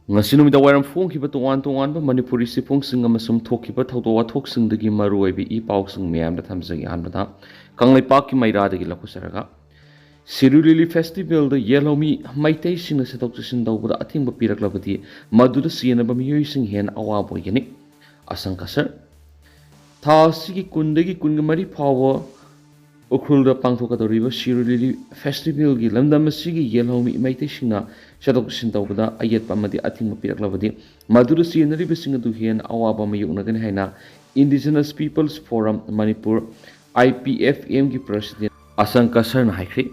ngasi numida wairam phongkiba tongan manipuri siphongsing amasum thokiba thawdo wathoksingdagi maruoibi I pausing miyamda thamjagi anbada kanglaipak ki mairada gi lakusaraga Sirulili festival the yellow me Meetei sing set up to sindawda athingba piraklabadi maduda sienaba miyuising hen awabo yani asankasar tha sigi kundagi kungamari power ukhulda pangthokadoriba Sirulili festival gi lamdam sigi yellow me Meetei singna set up to sindawda Ayetpa amadi athingba piraklabadi maduda sienari besing du hen awaba mayunagani haina Indigenous Peoples Forum Manipur IPFM gi president asankasar na haikri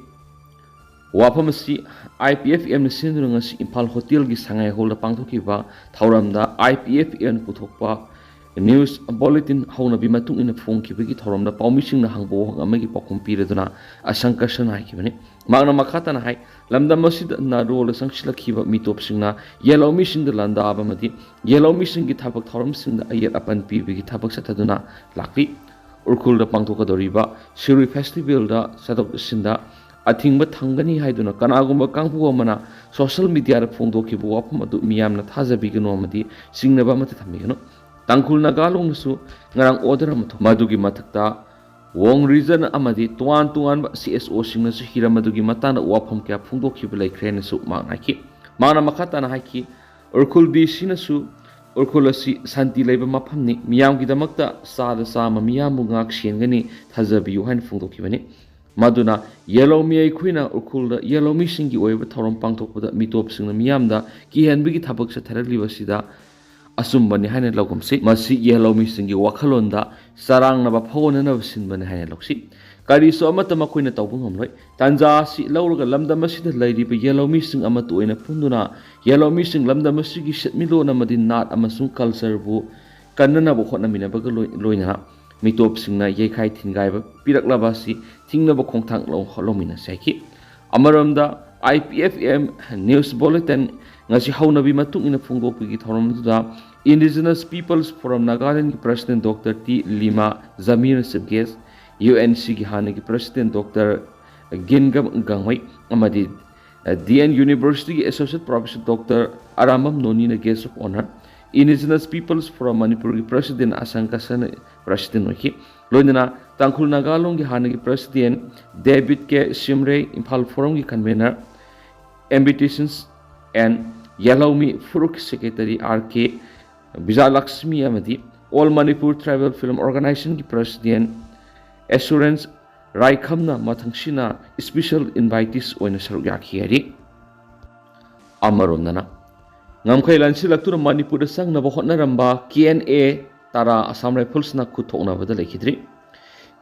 Wapamasi IPFM Sindrung Impal Hotel gi Sangai Holda Pangtokiba Tauramda IPFM Puthokpa News Bulletin Hauna Bimatung in a Funky Bigi Tauramda Paumising the Hangbo Amagi Pokum Piraduna Asankasan Haikibani Magna Makatan Hai Lamda Masid Nado Sankshila Kiva Mitop Singna Yellow Mission the Landa Abamati Yellow Mission Gitapak Tauram Sing the Ayat Apan P Bigi Tapak Sataduna Laki Urkul the Pangtoka Doriba Shiri Festival da Satok Sinda athingba phanggani haiduna kanagumba kangpu amana social media ra phongdoki bu wapam adu miyamna thajabigano amadi singnaba amata thamigano tangkhul nagalong su ngarang order amath madugi mathakta wong region amadi tuan CSO singna su hiramadugi matana wapam kya phongdoki bu laikhrena su manaki mana makhata na haiki urkul di sinasu urkul asi santi leiba maphamni miyamgi damakta sada sama miyamu ngak sengani thajabiyu hain phongdoki bani Maduna yellow me quina urkulda yellow me singi oiba thorom pangthokpada mitop singna miyamda ki henbigi thabak sa tharalibasida asumbani haina logumsi masi yellow me singi wakhalonda sarang naba phawna na sinbani haina logsi kari so amata makoina tawbungomloi tanja si lawraga lamdam asida lairiba yellow me sing amatu oina punduna yellow me sing lamdam asigi setmilo na madin nat amasung culture bu kannana bu khotna minabaga loina Mitop singna yekai thingai ba piraklaba si thingnaba khongthang lomina saiki amaramda IPFM news bulletin ngasi haunabi matung ina phungdokpigi thoramduda Indigenous Peoples Forum Nagaland President Dr. T Lima Zamir Sibges UNC gi hanagi President Dr. Gingam Gangwai amadi DN University Associate Professor Dr. Aramam Noni na guest of honor Indigenous Peoples Forum Manipur President Asankasan President Wiki Londona Tangkul Nagalong Hanagi President David K. Simre Impal Forum Convener Invitations and Yellow Me Furuk Secretary R.K. Bizalaxmi Amadi All Manipur Tribal Film Organization President Assurance Raikamna Matangshina Special Invitees Oina Sarugyaki Amarundana Ngamkai lansi laktuna Manipur da sang na bahot na ramba KNA tara Assam Rifles na kutok na bada lekidri.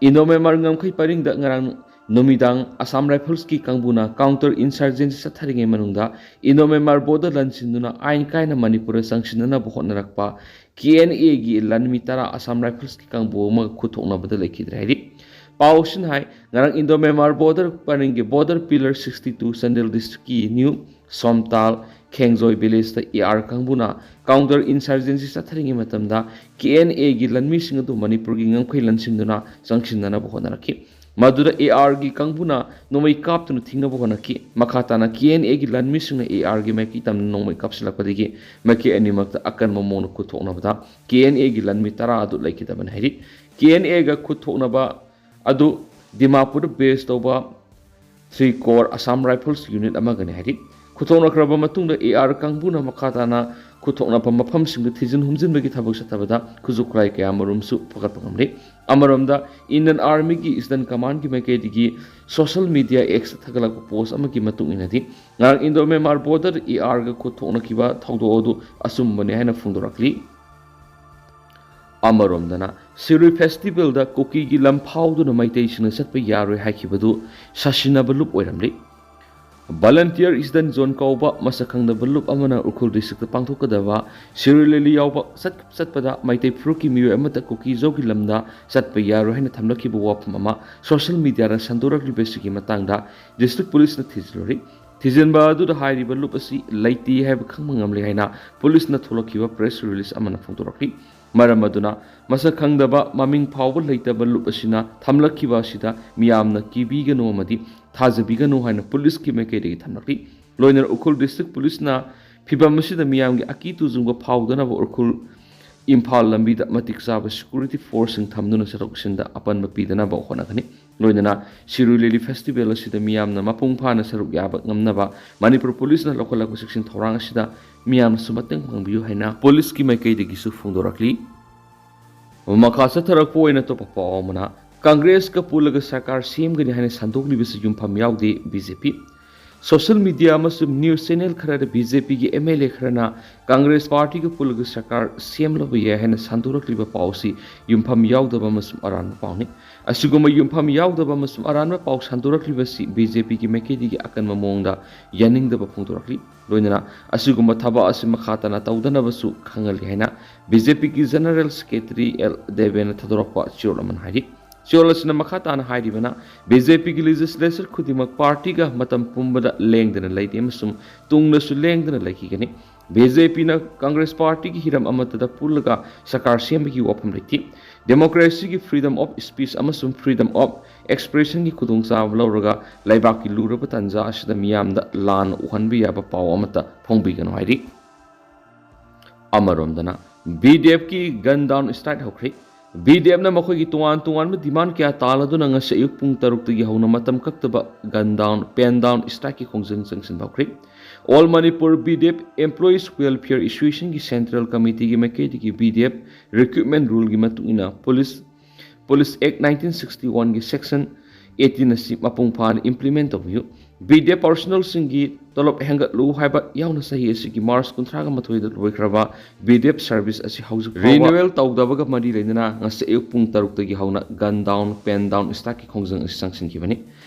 Inomemar ngamkai paring da ngarang numidang Assam Rifles ki kangbuna counter insurgency sa tharinge manungda inomemar boda lansi nuna ain kai na Manipur da sang sinana bahot na rakpa KNA gi lanmi tara Assam Rifles ki kangbu mag kutok na bada lekidri hairi. Pausin hai ngarang Indomemar border paring border pillar 62 Sandel district ki new Somtal Khengzoi village the AR kangbuna counter insurgency satharingi matamda KNA gi lanmi singadu Manipur gi ngangkhoi lansinduna sangsinna bo honaraki madura AR gi kangbuna nomai kaptunu thingna bo honaki makhatana KNA gi lanmi singna AR gi maki tam nomai kapsilakpadigi maki animakta akan momon kuthokna bada KNA gi lanmi tara adu laikitaban hairi KNA ga kuthokna ba adu Dimapur based over 3 core Assam Rifles unit amagani hairi Kuthokna kraba matungda AR kangbuna makhatana kuthokna pa mafam singda thijin humjin bagi thabak satabada khuzukrai kaya marumsu phakat pangamri amaramda Indian Army gi Eastern Command gi makai digi social media X thagala post amagi matung inadi ngang Indo-Myanmar border AR ga kuthokna kiba thawdo odu asumbani haina phungdorakli amaramdana Siri festival da Kuki gi lamphawdu na Meitei singna satpa yaroi haikibadu sashinaba lup oiramli Volunteer Eastern Zone Kauba Masakang the Balup Amana Ukul District Pangtokadava, Sirili Yauba Satpada, Meitei Fruki Miu Amata Kuki Zoki Lamda, Satpaya Rohina Tamlaki Buwap Mama, social media and Sandura Ribesiki Matanga, District Police na Tizlori, Tizenba do the High River Lupasi, Laiti have Kamangam Lehina, Police na Tolokiva press release Amana Fontoraki, Maramaduna, Masakang daba, Maming Power later Balupasina, Tamlakiva Sita, Miamna Kibiga no Madi, Tazabigano and police ki mekedi thamnakli loiner ukul district police na ꯐꯤꯚꯝ ꯑꯁꯤꯗ ꯃꯤꯌꯥꯝꯒꯤ ꯑꯀꯤ ꯇꯨꯖꯨꯡꯕ ꯐꯥꯎꯗꯅꯕ ꯎꯔꯈꯨꯜ ꯏꯝꯐꯥꯜ ꯂꯝꯕꯤꯗ ꯃꯇꯤꯛ ꯆꯥꯕ security ꯐꯣꯔꯁꯁꯤꯡ ꯊꯝꯗꯨꯅ ꯆꯠꯊꯣꯛ-ꯆꯠꯁꯤꯟꯗ ꯑꯄꯟꯕ ꯄꯤꯗꯅꯕ ꯍꯣꯠꯅꯒꯅꯤ꯫ ꯂꯣꯏꯅꯅ ꯁꯤꯔꯣꯏ ꯂꯤꯂꯤ ꯐꯦꯁꯇꯤꯚꯦꯜ ꯑꯁꯤꯗ ꯃꯤꯌꯥꯝꯅ ꯃꯄꯨꯡ ꯐꯥꯅ ꯁꯔꯨꯛ ꯌꯥꯕ ꯉꯝꯅꯕ ꯃꯅꯤꯄꯨꯔ ꯄꯨꯂꯤꯁꯅ ꯂꯧꯈꯠꯂꯛꯄ ꯆꯦꯛꯁꯤꯟ ꯊꯧꯔꯥꯡ ꯑꯁꯤꯗ ꯃꯤꯌꯥꯝꯅꯁꯨ ꯃꯇꯦꯡ ꯄꯥꯡꯕꯤꯌꯨ ꯍꯥꯏꯅ ꯄꯨꯂꯤꯁꯀꯤ ꯃꯥꯏꯀꯩꯗꯒꯤꯁꯨ ꯐꯣꯡꯗꯣꯔꯛꯂꯤ꯫ ꯃꯈꯥ ꯆꯠꯊꯔꯛꯄ ꯑꯣꯏꯅ ꯑꯇꯣꯞꯄ ꯄꯥꯎ ꯑꯃꯅ ꯀꯪꯒ꯭ꯔꯦꯁꯀ ꯄꯨꯜꯂꯒ ꯁꯔꯀꯥꯔ ꯁꯦꯝꯒꯅꯤ ꯍꯥꯏꯅ ꯁꯟꯗꯣꯛꯂꯤꯕꯁꯤ ꯌꯨꯝꯐꯝ ꯌꯥꯎꯗꯦ ꯕꯤꯖꯦꯄꯤ꯫ ꯁꯣꯁꯤꯌꯦꯜ ꯃꯤडिया ꯑꯃꯁꯨꯡ ꯅ꯭ꯌꯨꯁ ꯆꯦꯅꯦꯜ ꯈꯔꯗ ꯕꯤꯖꯦꯄꯤꯒꯤ MLA ꯈꯔꯅ ꯀꯪꯒ꯭ꯔꯦꯁ ꯄꯥꯔꯇꯤꯒ ꯄꯨꯜꯂꯒ ꯁꯔꯀꯥꯔ ꯁꯦꯝꯂꯕ ꯌꯥꯏ ꯍꯥꯏꯅ ꯁꯟꯗꯣꯔꯛꯂꯤꯕ ꯄꯥꯎ ꯑꯁꯤ ꯌꯨꯝꯐꯝ ꯌꯥꯎꯗꯕ ꯑꯃꯁꯨꯡ ꯑꯔꯥꯟꯕ ꯄꯥꯎꯅꯤ꯫ ꯑꯁꯤꯒꯨꯝꯕ ꯌꯨꯝꯐꯝ ꯌꯥꯎꯗꯕ ꯑꯃꯁꯨꯡ ꯑꯔꯥꯟꯕ ꯄꯥꯎ ꯁꯟꯗꯣꯔꯛꯂꯤꯕꯁꯤ ꯕꯤꯖꯦꯄꯤꯒꯤ ꯃꯥꯏꯀꯩꯗꯒꯤ ꯑꯀꯟꯕ ꯃꯑꯣꯡꯗ ꯌꯥꯅꯤꯡꯗꯕ ꯐꯣꯡꯗꯣꯔꯛꯂꯤ꯫ ꯂꯣꯏꯅꯅ ꯑꯁꯤꯒꯨꯝꯕ ꯊꯕꯛ ꯑꯁꯤ ꯃꯈꯥ ꯇꯥꯅ ꯇꯧꯗꯅꯕꯁꯨ ꯈꯪꯍꯜꯂꯤ ꯍꯥꯏꯅ ꯕꯤꯖꯦꯄꯤꯒꯤ ꯖꯦꯅꯔꯦꯜ ꯁꯦꯀ꯭ꯔꯦꯇꯔꯤ L. ꯗꯦꯕꯦꯅ ꯊꯥꯗꯣꯔꯛꯄ ꯆꯦꯔꯣꯜ ꯑꯃꯅ ꯍꯥꯏꯔꯤ꯫ ꯆꯦꯔꯣꯜ ꯑꯁꯤꯅ ꯃꯈꯥ ꯇꯥꯅ ꯍꯥꯏꯔꯤꯕꯅ ꯕꯤꯖꯦꯄꯤꯒꯤ ꯂꯦꯖꯤꯁꯂꯦꯆꯔ ꯈꯨꯗꯤꯡꯃꯛ ꯄꯥꯔꯇꯤꯒ ꯃꯇꯝ ꯄꯨꯝꯕꯗ ꯂꯦꯡꯗꯅ ꯂꯩꯇꯦ ꯑꯃꯁꯨꯡ ꯇꯨꯡꯗꯁꯨ ꯂꯦꯡꯗꯅ ꯂꯩꯈꯤꯒꯅꯤ꯫ ꯕꯤꯖꯦꯄꯤꯅ ꯀꯪꯒ꯭ꯔꯦꯁ ꯄꯥꯔꯇꯤꯒꯤ ꯍꯤꯔꯝ ꯑꯃꯠꯇꯗ ꯄꯨꯜꯂꯒ ꯁꯔꯀꯥꯔ ꯁꯦꯝꯕꯒꯤ ꯋꯥꯐꯝ ꯂꯩꯇꯦ꯫ ꯗꯦꯃꯣꯀ꯭ꯔꯦꯁꯤꯒꯤ ꯐ꯭ꯔꯤꯗꯝ ꯑꯣꯐ ꯁ꯭ꯄꯤꯆ ꯑꯃꯁꯨꯡ ꯐ꯭ꯔꯤꯗꯝ ꯑꯣꯐ ꯑꯦꯛꯁꯄ꯭ꯔꯦꯁꯟꯒꯤ ꯈꯨꯗꯣꯡꯆꯥꯕ ꯂꯧꯔꯒ ꯂꯩꯕꯥꯛꯀꯤ ꯂꯨꯔꯕ ꯇꯥꯟꯖꯥ ꯑꯁꯤꯗ ꯃꯤꯌꯥꯝꯗ ꯂꯥꯟꯅ ꯎꯍꯟꯕ ꯌꯥꯕ ꯄꯥꯎ ꯑꯃꯠꯇ ꯐꯣꯡꯕꯤꯒꯅꯨ ꯍꯥꯏꯔꯤ꯫ ꯑꯃꯔꯣꯝꯗꯅ BDFꯀꯤ ꯒꯟ ꯗꯥꯎꯟ ꯁ꯭ꯇ꯭ꯔꯥꯏꯛ ꯍꯧꯈ꯭ꯔꯦ꯫ BDFꯅ ꯃꯈꯣꯏꯒꯤ ꯇꯣꯉꯥꯟ-ꯇꯣꯉꯥꯟꯕ ꯗꯤꯃꯥꯟ ꯀꯌꯥ ꯇꯥꯜꯂꯗꯨꯅ ꯉꯁꯤ ꯑꯌꯨꯛ ꯄꯨꯡ 6ꯇꯒꯤ ꯍꯧꯅ ꯃꯇꯝ ꯀꯛꯇꯕ ꯄꯦꯟ ꯗꯥꯎꯟ ꯁ꯭ꯇ꯭ꯔꯥꯏꯛꯀꯤ ꯈꯣꯡꯖꯪ ꯆꯪꯁꯤꯟꯕ ꯍꯧꯈ꯭ꯔꯦ꯫ All Manipur BDF employees welfare ꯑꯦꯁꯣꯁꯤꯌꯦꯁꯟꯒꯤ ꯁꯦꯟꯇ꯭ꯔꯦꯜ ꯀꯃꯤꯇꯤꯒꯤ ꯃꯥꯏꯀꯩꯗꯒꯤ BDF ꯔꯤꯀ꯭ꯔꯨꯠꯃꯦꯟꯠ ꯔꯨꯜꯒꯤ ꯃꯇꯨꯡꯏꯟꯅ ꯄꯨꯂꯤꯁ ꯑꯦꯛ 1961ꯒꯤ ꯁꯦꯛꯁꯟ 18 ꯑꯁꯤ ꯃꯄꯨꯡ ꯐꯥꯅ ꯏꯝꯄ꯭ꯂꯤꯃꯦꯟꯠ ꯇꯧꯕꯤꯌꯨ꯫ BDF ꯄꯔꯁꯣꯅꯦꯜꯁꯤꯡꯒꯤ ꯇꯣꯂꯣꯞ ꯍꯦꯟꯒꯠꯂꯨ ꯍꯥꯏꯕ ꯌꯥꯎꯅ ꯆꯍꯤ ꯑꯁꯤꯒꯤ ꯃꯥꯔꯆ 31ꯗ ꯂꯣꯏꯈ꯭ꯔꯕ BDF ꯁꯔꯚꯤꯁ ꯑꯁꯤ ꯍꯧꯖꯤꯛ ꯐꯥꯎꯕ ꯔꯤꯅ꯭ꯌꯨꯑꯦꯜ ꯇꯧꯗꯕꯒ ꯃꯔꯤ ꯂꯩꯅꯅ ꯉꯁꯤ ꯑꯌꯨꯛ ꯄꯨꯡ 6ꯇꯒꯤ ꯍꯧꯅ ꯒꯟ ꯗꯥꯎꯟ ꯄꯦꯟ ꯗꯥꯎꯟ ꯁ꯭ꯇ꯭ꯔꯥꯏꯛꯀꯤ ꯈꯣꯡꯖꯪ ꯑꯁꯤ ꯆꯪꯁꯤꯟꯈꯤꯕꯅꯤ꯫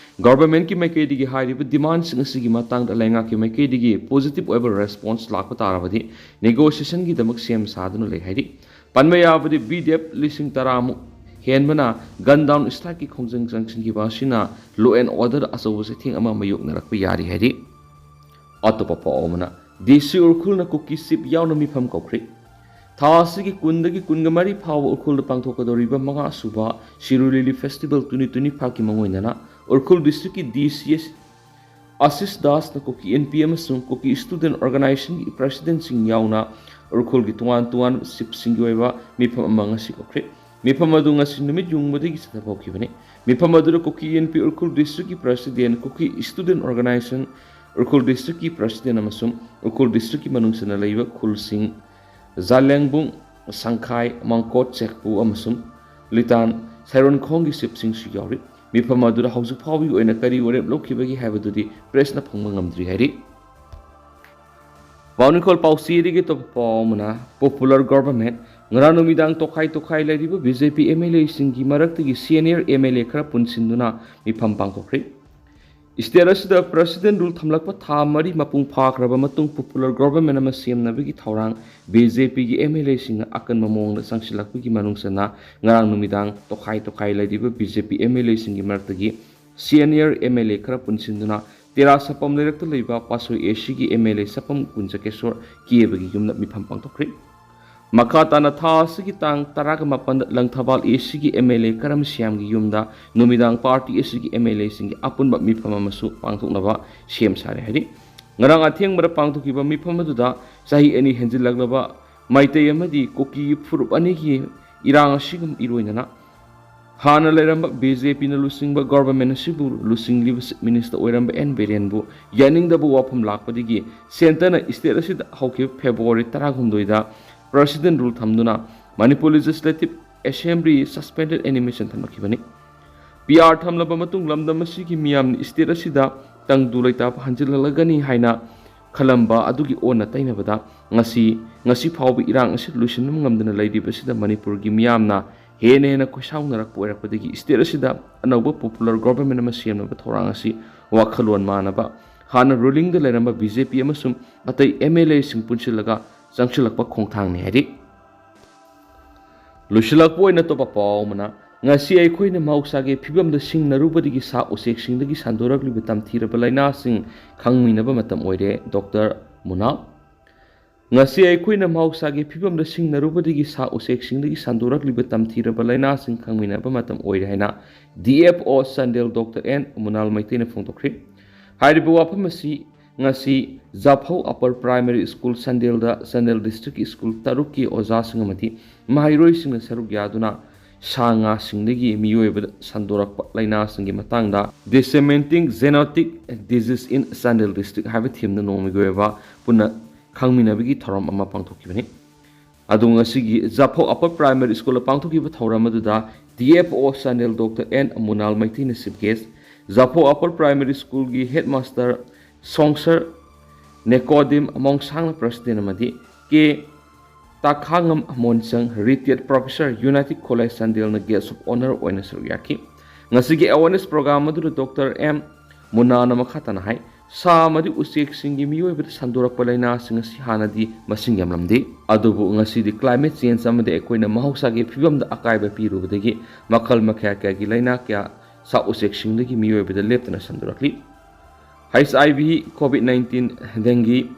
ꯒꯚꯔꯟꯃꯦꯟꯠꯀꯤ ꯃꯥꯏꯀꯩꯗꯒꯤ ꯍꯥꯏꯔꯤꯕ ꯗꯤꯃꯥꯟꯗꯁꯤꯡ ꯑꯁꯤꯒꯤ ꯃꯇꯥꯡꯗ ꯂꯩꯉꯥꯛꯀꯤ ꯃꯥꯏꯀꯩꯗꯒꯤ ꯄꯣꯖꯤꯇꯤꯚ ꯑꯣꯏꯕ ꯔꯦꯁꯄꯣꯟꯁ ꯂꯥꯛꯄ ꯇꯥꯔꯕꯗꯤ ꯅꯦꯒꯣꯁꯤꯌꯦꯁꯟꯒꯤꯗꯃꯛ ꯁꯦꯝ ꯁꯥꯗꯨꯅ ꯂꯩ ꯍꯥꯏꯔꯤ꯫ ꯄꯟꯕ ꯌꯥꯕꯗꯤ BDF 10,000ꯃꯨꯛ ꯍꯦꯟꯕꯅ ꯒꯟ ꯗꯥꯎꯟ ꯁ꯭ꯇ꯭ꯔꯥꯏꯛꯀꯤ ꯈꯣꯡꯖꯪ ꯆꯪꯁꯤꯟꯈꯤꯕ ꯑꯁꯤꯅ ꯂꯣ ꯑꯦꯟ ꯑꯣꯔꯗꯔꯗ ꯑꯆꯧꯕ ꯆꯩꯊꯦꯡ ꯑꯃ ꯃꯥꯌꯣꯛꯅꯔꯛꯄ ꯌꯥꯔꯤ ꯍꯥꯏꯔꯤ꯫ ꯑꯇꯣꯞꯄ ꯄꯥꯎ ꯑꯃꯅ DC ꯎꯔꯈꯨꯜꯅ ꯀꯨꯀꯤ ꯆꯤꯞ ꯌꯥꯎꯅ ꯃꯤꯐꯝ ꯀꯧꯈ꯭ꯔꯦ꯫ ꯊꯥ ꯑꯁꯤꯒꯤ 10ꯗꯒꯤ 23 ꯐꯥꯎꯕ ꯎꯔꯈꯨꯜꯗ ꯄꯥꯡꯊꯣꯛꯀꯗꯧꯔꯤꯕ 5ꯁꯨꯕ ꯁꯤꯔꯣꯏ ꯂꯤꯂꯤ ꯐꯦꯁꯇꯤꯚꯦꯜ 2025ꯒꯤ ꯃꯥꯡꯑꯣꯏꯅꯅ ꯎꯔꯈꯨꯜ ꯗꯤꯁꯇ꯭ꯔꯤꯛꯀꯤ DC ꯑꯁꯤꯁ ꯗꯥꯁꯅ ꯀꯨꯀꯤ NP ꯑꯃꯁꯨꯡ ꯀꯨꯀꯤ ꯁ꯭ꯇꯨꯗꯦꯟꯠ ꯑꯣꯔꯒꯅꯥꯏꯖꯦꯁꯟꯒꯤ ꯄ꯭ꯔꯁꯤꯗꯦꯟꯠꯁꯤꯡ ꯌꯥꯎꯅ ꯎꯔꯈꯨꯜꯒꯤ ꯇꯣꯉꯥꯟ-ꯇꯣꯉꯥꯟꯕ ꯆꯤꯞꯁꯤꯡꯒꯤ ꯑꯣꯏꯕ ꯃꯤꯐꯝ ꯑꯃ ꯉꯁꯤ ꯀꯧꯈ꯭ꯔꯦ꯫ ꯃꯤꯐꯝ ꯑꯗꯨ ꯉꯁꯤ ꯅꯨꯃꯤꯠ ꯌꯨꯡꯕꯗꯒꯤ ꯆꯠꯊꯕ ꯍꯧꯈꯤꯕꯅꯤ꯫ ꯃꯤꯐꯝ ꯑꯗꯨꯗ ꯀꯨꯀꯤ NP ꯎꯔꯈꯨꯜ ꯗꯤꯁꯇ꯭ꯔꯤꯛꯀꯤ president, cookie student organisation Ukhrul ꯗꯤꯁꯇ꯭ꯔꯤꯛꯀꯤ ꯄ꯭ꯔꯁꯤꯗꯦꯟꯠ ꯑꯃꯁꯨꯡ ꯎꯔꯈꯨꯜ ꯗꯤꯁꯇ꯭ꯔꯤꯛꯀꯤ ꯃꯅꯨꯡꯆꯟꯅ ꯂꯩꯕ ꯈꯨꯜꯁꯤꯡ ꯖꯥꯂꯦꯡꯕꯨꯡ, ꯁꯪꯈꯥꯏ, ꯃꯥꯡꯀꯣꯠ, ꯆꯦꯛꯄꯨ ꯑꯃꯁꯨꯡ ꯂꯤꯇꯥꯟ, ꯁꯩꯔꯣꯟꯈꯣꯡꯒꯤ ꯆꯤꯞꯁꯤꯡꯁꯨ ꯌꯥꯎꯔꯤ꯫ ꯃꯤꯐꯝ ꯑꯗꯨꯗ ꯍꯧꯖꯤꯛ ꯐꯥꯎꯕꯒꯤ ꯑꯣꯏꯅ ꯀꯔꯤ ꯋꯥꯔꯦꯞ ꯂꯧꯈꯤꯕꯒꯦ ꯍꯥꯏꯕꯗꯨꯗꯤ ꯄ꯭ꯔꯦꯁꯅ ꯐꯪꯕ ꯉꯝꯗ꯭ꯔꯤ ꯍꯥꯏꯔꯤ꯫ ꯄꯥꯎꯅꯤꯡꯈꯣꯜ ꯄꯥꯎꯆꯦꯗꯒꯤ ꯑꯇꯣꯞꯄ ꯄꯥꯎ ꯑꯃꯅ ꯄꯣꯄꯨꯂꯔ ꯒꯚꯔꯟꯃꯦꯟꯠ ꯉꯔꯥꯡ ꯅꯨꯃꯤꯗꯥꯡ ꯇꯣꯈꯥꯏ ꯂꯩꯔꯤꯕ BJP MLAꯁꯤꯡꯒꯤ ꯃꯔꯛꯇꯒꯤ ꯁꯤꯅꯤꯌꯔ MLA ꯈꯔ ꯄꯨꯟꯁꯤꯟꯗꯨꯅ ꯃꯤꯐꯝ ꯄꯥꯡꯊꯣꯛꯈ꯭ꯔꯦ꯫ ꯁ꯭ꯇꯦꯠ ꯑꯁꯤꯗ ꯄ꯭ꯔꯁꯤꯗꯦꯟꯠ ꯔꯨꯜ ꯊꯝꯂꯛꯄ ꯊꯥ 4 ꯃꯄꯨꯡ ꯐꯥꯈ꯭ꯔꯕ ꯃꯇꯨꯡ ꯄꯣꯄꯨꯂꯔ ꯒꯚꯔꯟꯃꯦꯟꯠ ꯑꯃ ꯁꯦꯝꯅꯕꯒꯤ ꯊꯧꯔꯥꯡ BJPꯒꯤ MLAꯁꯤꯡꯅ ꯑꯀꯟꯕ ꯃꯑꯣꯡꯗ ꯆꯪꯁꯤꯜꯂꯛꯄꯒꯤ ꯃꯅꯨꯡꯆꯟꯅ ꯉꯔꯥꯡ ꯅꯨꯃꯤꯗꯥꯡ ꯇꯣꯈꯥꯏ ꯂꯩꯔꯤꯕ BJP MLAꯁꯤꯡꯒꯤ ꯃꯔꯛꯇꯒꯤ ꯁꯤꯅꯤꯌꯔ MLA ꯈꯔ ꯄꯨꯟꯁꯤꯟꯗꯨꯅ ꯇꯦꯔꯥ ꯁꯄꯝ ꯂꯩꯔꯛꯇ ꯂꯩꯕ ꯄꯥꯁꯣꯏ AC ꯒꯤ MLA ꯁꯄꯝ ꯀꯨꯟꯖꯀꯦꯁꯣꯔ ꯀꯦꯕꯒꯤ ꯌꯨꯝꯗ ꯃꯤꯐꯝ ꯄꯥꯡꯊꯣꯛꯈ꯭ꯔꯦ꯫ ꯃꯈꯥ ꯇꯥꯅ ꯊꯥ ꯑꯁꯤꯒꯤ ꯇꯥꯡ 18ꯗ ꯂꯪꯊꯕꯥꯜ AC ꯒꯤ MLA ꯀꯔꯝꯁ꯭ꯌꯥꯝꯒꯤ ꯌꯨꯝꯗ ꯅꯨꯃꯤꯗꯥꯡ ꯄꯥꯔꯇꯤ ꯑꯁꯤꯒꯤ MLAꯁꯤꯡꯒꯤ ꯑꯄꯨꯟꯕ ꯃꯤꯐꯝ ꯑꯃꯁꯨ ꯄꯥꯡꯊꯣꯛꯅꯕ ꯁꯦꯝ ꯁꯥꯔꯦ ꯍꯥꯏꯔꯤ꯫ ꯉꯔꯥꯡ ꯑꯊꯦꯡꯕꯗ ꯄꯥꯡꯊꯣꯛꯈꯤꯕ ꯃꯤꯐꯝ ꯑꯗꯨꯗ ꯆꯍꯤ 2 ꯍꯦꯟꯖꯤꯜꯂꯛꯂꯕ ꯃꯩꯇꯩ ꯑꯃꯗꯤ ꯀꯨꯀꯤꯒꯤ ꯐꯨꯔꯨꯞ ꯑꯅꯤꯒꯤ ꯏꯔꯥꯡ ꯑꯁꯤꯒ ꯏꯔꯣꯏꯅꯅ ꯍꯥꯟꯅ ꯂꯩꯔꯝꯕ BJPꯅ ꯂꯨꯆꯤꯡꯕ ꯒꯚꯔꯟꯃꯦꯟꯠ ꯑꯁꯤꯕꯨ ꯂꯨꯆꯤꯡꯂꯤꯕ ꯆꯤꯐ ꯃꯤꯅꯤꯁꯇꯔ ꯑꯣꯏꯔꯝꯕ N. ꯕꯤꯔꯦꯟꯕꯨ ꯌꯥꯅꯤꯡꯗꯕ ꯋꯥꯐꯝ ꯂꯥꯛꯄꯗꯒꯤ ꯁꯦꯟꯇꯔꯅ ꯁ꯭ꯇꯦꯠ ꯑꯁꯤꯗ ꯍꯧꯈꯤꯕ ꯐꯦꯕ꯭ꯔꯨꯋꯥꯔꯤ 16ꯗ ꯄ꯭ꯔꯁꯤꯗꯦꯟꯠ ꯔꯨꯜ ꯊꯝꯗꯨꯅ Manipur legislative assembly suspended animation ꯊꯝꯂꯛꯈꯤꯕꯅꯤ꯫ PR ꯊꯝꯂꯕ ꯃꯇꯨꯡ ꯂꯝꯗꯝ ꯑꯁꯤꯒꯤ ꯃꯤꯌꯥꯝꯅ ꯁ꯭ꯇꯦꯠ ꯑꯁꯤꯗ ꯇꯪꯗꯨ ꯂꯩꯇꯥꯕ ꯍꯟꯖꯤꯜꯂꯛꯂꯒꯅꯤ ꯍꯥꯏꯅ ꯈꯜꯂꯝꯕ ꯑꯗꯨꯒꯤ ꯑꯣꯟꯅ ꯇꯩꯅꯕꯗ ꯉꯁꯤ ꯐꯥꯎꯕ ꯏꯔꯥꯡ ꯑꯁꯤ ꯂꯣꯏꯁꯤꯟꯕ ꯉꯝꯗꯅ ꯂꯩꯔꯤꯕꯁꯤꯗ ꯃꯅꯤꯄꯨꯔꯒꯤ ꯃꯤꯌꯥꯝꯅ ꯍꯦꯟꯅ ꯈꯣꯏꯁꯥꯎꯅꯔꯛꯄ ꯑꯣꯏꯔꯛꯄꯗꯒꯤ ꯁ꯭ꯇꯦꯠ ꯑꯁꯤꯗ ꯑꯅꯧꯕ ꯄꯣꯄꯨꯂꯔ ꯒꯚꯔꯟꯃꯦꯟꯠ ꯑꯃ ꯁꯦꯝꯅꯕ ꯊꯧꯔꯥꯡ ꯑꯁꯤ ꯋꯥꯈꯜꯂꯣꯟ ꯃꯥꯟꯅꯕ ꯍꯥꯟꯅ ꯔꯨꯂꯤꯡꯗ ꯂꯩꯔꯝꯕ BJP ꯑꯃꯁꯨꯡ ꯑꯇꯩ MLAꯁꯤꯡ ꯄꯨꯟꯁꯤꯜꯂꯒ ꯆꯪꯁꯤꯜꯂꯛꯄ ꯈꯣꯡꯊꯥꯡꯅꯤ ꯍꯥꯏꯔꯤ꯫ ꯂꯣꯏꯁꯤꯜꯂꯛꯄ ꯑꯣꯏꯅ ꯑꯇꯣꯞꯄ ꯄꯥꯎ ꯑꯃꯅ ꯉꯁꯤ ꯑꯩꯈꯣꯏꯅ ꯃꯍꯧꯁꯥꯒꯤ ꯐꯤꯕꯝꯗ ꯁꯤꯡꯅꯔꯨꯕꯗꯒꯤ ꯁꯥ ꯎꯆꯦꯛꯁꯤꯡꯗꯒꯤ ꯁꯟꯗꯣꯔꯛꯂꯤꯕ ꯇꯝꯊꯤꯔꯕ ꯂꯥꯏꯅꯥꯁꯤꯡ ꯈꯪꯃꯤꯟꯅꯕ ꯃꯇꯝ ꯑꯣꯏꯔꯦ ꯗꯣꯛꯇꯔ ꯃꯨꯅꯥꯜ꯫ ꯉꯁꯤ ꯑꯩꯈꯣꯏꯅ ꯃꯍꯧꯁꯥꯒꯤ ꯐꯤꯕꯝꯗ ꯁꯤꯡꯅꯔꯨꯕꯗꯒꯤ ꯁꯥ ꯎꯆꯦꯛꯁꯤꯡꯗꯒꯤ ꯁꯟꯗꯣꯔꯛꯂꯤꯕ ꯇꯝꯊꯤꯔꯕ ꯂꯥꯏꯅꯥꯁꯤꯡ ꯈꯪꯃꯤꯟꯅꯕ ꯃꯇꯝ ꯑꯣꯏꯔꯦ ꯍꯥꯏꯅ DFO ꯆꯥꯟꯗꯦꯜ ꯗꯣꯛꯇꯔ N. ꯃꯨꯅꯥꯜ ꯃꯩꯇꯩꯅ ꯐꯣꯡꯗꯣꯛꯈ꯭ꯔꯦ꯫ ꯍꯥꯏꯔꯤꯕ ꯋꯥꯐꯝ ꯑꯁꯤ ngasi Zaphau Upper Primary School Sandel District School Taruki Oza Singamati Mahiroi Singna Saruk Yaduna Sanga Singdagi Mioeba Sandorak Laina Singi Matanga Disseminating Zoonotic Disease in Sandel District have him the Nomigoeva Puna Kangminabigi Toram Ama Pangtokibani Adunga Sigi Zaphau Upper Primary School Pangtokiba Toramaduda DFO Sandel Dr. N. Munal Maitina Sibcase Zaphau Upper Primary School Gi Headmaster Songser Nekodim among Sang President Amadi K. Takhangam Monsang, retired Professor, United College Sandil na Guest of Honor Oina Suryaki. Ngasigi awareness program adu Dr. M. Munana Makhatanahai, Sa Madi Usik Singi Mio with Sandura Palena Singasi Hanadi Masingam Lamdi, Adubu Ngasi the climate change some of the Equina Mahosagi Pigum the Akaiba Piru with the Gi, Makal Makaka Gilaina Kia, Sa Usik Singhi Mio with the Lieutenant Sandurakli. HIV, COVID-19, dengue,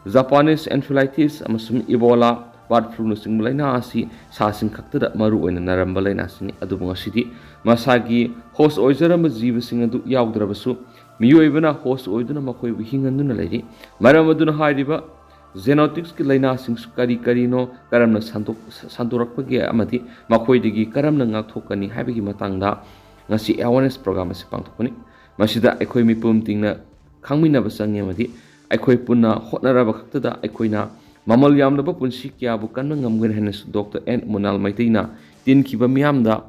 Japanese encephalitis, amasum Ebola, bird flu nusing malaina asi sasing kakta maru oina narambalaina sini adubunga sidi masagi host oizaramba jiva singadu yaugdrabasu miyoibana host oiduna makoi wihinganduna leiri maramaduna hairiba Zoonotics ki laina sing kari karino karamna santorakpagi amati makoi digi karamna ngakthokani haibigi matangda ngasi awareness program asi pangthokani masida ekoi mipum tingna khangminaba sangi amati ekoi punna hotnaraba khaktada ekoina mamal yamlaba punsi kya bu kanna ngamgen henes Dr. N. Munal Maitina tin kiba miyamda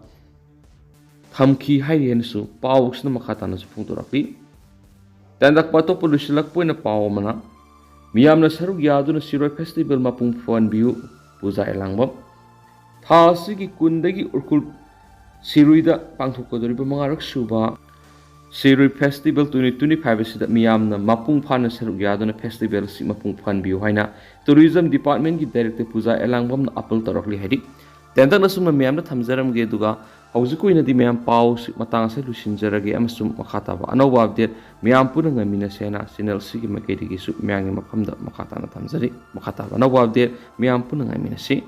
thamki hairi henesu pawuksna makhatana su phungtorakli tandak pato polusilak poina pawmana miyamna saruk yaduna siroi festival mapung fon biu puja elangbam thasigi kundagi urkul siruida pangthokodoriba mangarak suba Sirui Festival 2025 sida miyamna mapung phana saruk yaduna festival si mapung phan biu haina tourism department gi director puja elangbam na apel torokli hedi tendang na sumna miyamna thamjaram ge duga haujukuina di miyam pau matang se lusinjarage amasum makhata ba anowa update miyam puna ngamina sena channel si gi makedi gi su myangi maphamda makhata na thamjari makhata ba anowa update miyam puna ngamina si